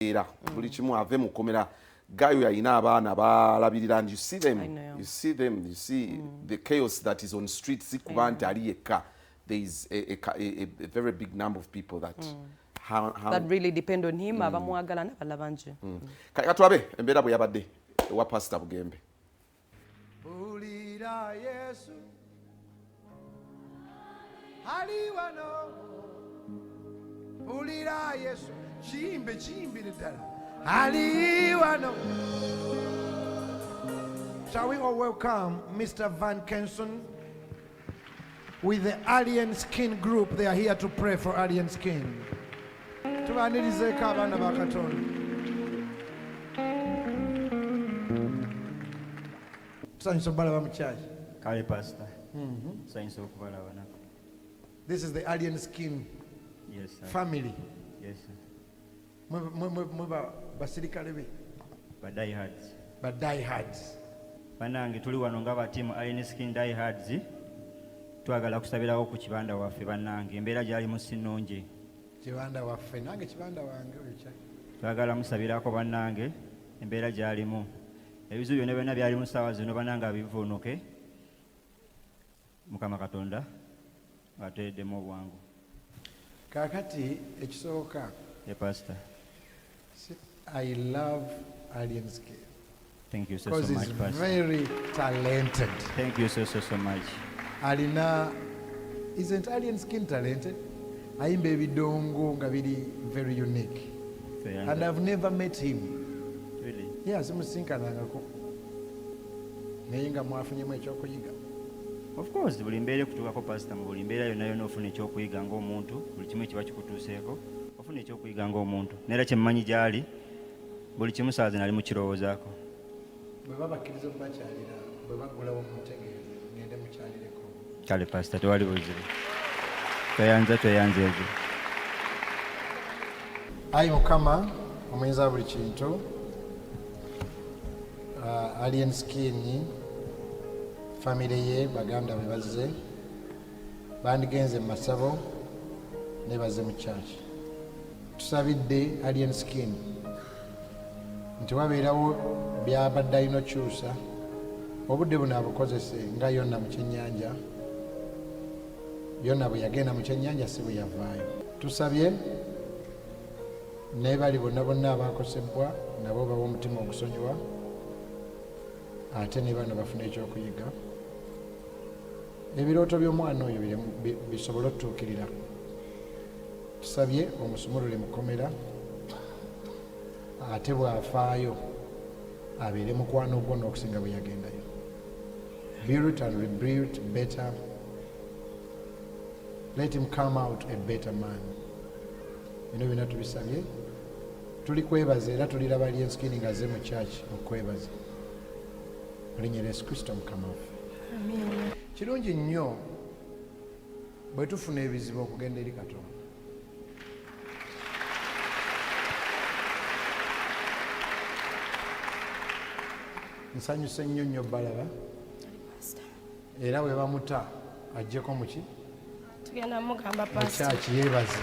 era buli kimu ave mu kkomera gayo yalina abaana balabirira and you see the chaos that is on streets kuba nti ali yekka. There is a very big number of people that that really depend on him abamwagala n'abalabanje. Katulabe embeera bwe yabadde ewa Pastor Bugembe. Bulira Yesu ali wano, bulira Yesu chimbe ddala ali wano. Shall we all welcome Mr. Van Kenson with the Alien Skin Group? They are here to pray for Alien Skin. Tubanirizeeko abaana ba Katonda. Tusanyusa okubalaba mu church. Kale Pastor. Tusanyusa okubalaba nako. This is the Alien Skin family. Yes, sir. Mwe basirikale be. Ba diehards. Ba diehards. Banange tuli wano nga ba team Alien Skin diehards. Twagala kusabirawo ku kibanda waffe banange embeera gyali mu sinonje. Kibanda waffe nange kibanda wange ocha. Twagala musabirako banange embeera gyalimu. Ebizu byonna byonna byali mu ssaawa zino banange abivuunuke. Mukama Katonda ateeddemu obwangu. Kakati ekisooka. Yeah, Pastor. I love Alien Skin. Thank you so Because much, he's Pastor. very talented. Thank you so much. Alina, isn't Alien Skin talented? Ayimba ebidongo nga biri very unique. And I've never met him. Really? Yeah, simusinkanangako. Naye nga mwafunyemu ekyokuyiga. Of course, buli mbeera kutuukako Pastor, mu buli mbeera yonna yonna ofuna ekyokuyiga ng'omuntu, buli kimu ekiba kikutuuseeko, ofuna ekyokuyiga ng'omuntu. Neera kye mmanyi gy'ali, buli kimu saazi nali mu kirowoozaako. Bwe babakkiriza okubakyalira, bwe baggulawo mutegeeze, ngende mukyalireko. Kale Pastor, tewali buzibu. Tweyanza egyo. Ayi Mukama, omuyinza wa buli kintu, Alien Skin, family ye, baganda be bazze, bandigenze mu masabo, ne bazze mu church. Tusabidde Alien Skin nti wabeerawo byabadde alina okyusa, obudde buno abukozese nga yonna mu kyennyanja, yonna bwe yagenda mu kyennyanja si bwe yavaayo. Tusabye ne bali bonna abaakosebwa nabo bawa omutima ogusonyiwa, ate ne bano bafuna ekyokuyiga, ebirooto by'omwana oyo bisobole okutuukirira. Tusabye omusumulule mukomera, ate bw'afaayo abeere mukwano gwo n'okusinga bwe yagendayo. Build and rebuild better. Let him come out a better man. Bino byonna tubisabye, tuli kwebaza era tuliraba Alien Skin nga azze mu church okwebaza. Linnya Yesu Kristo Mukama waffe. Amen. Kirungi nnyo bwe tufuna ebizibu okugenda eri Katonda. Nsanyuse nnyo balaba. Era bwe bamuta ajjeko muki? Tugenda mugamba Pastor. Church yeebaze.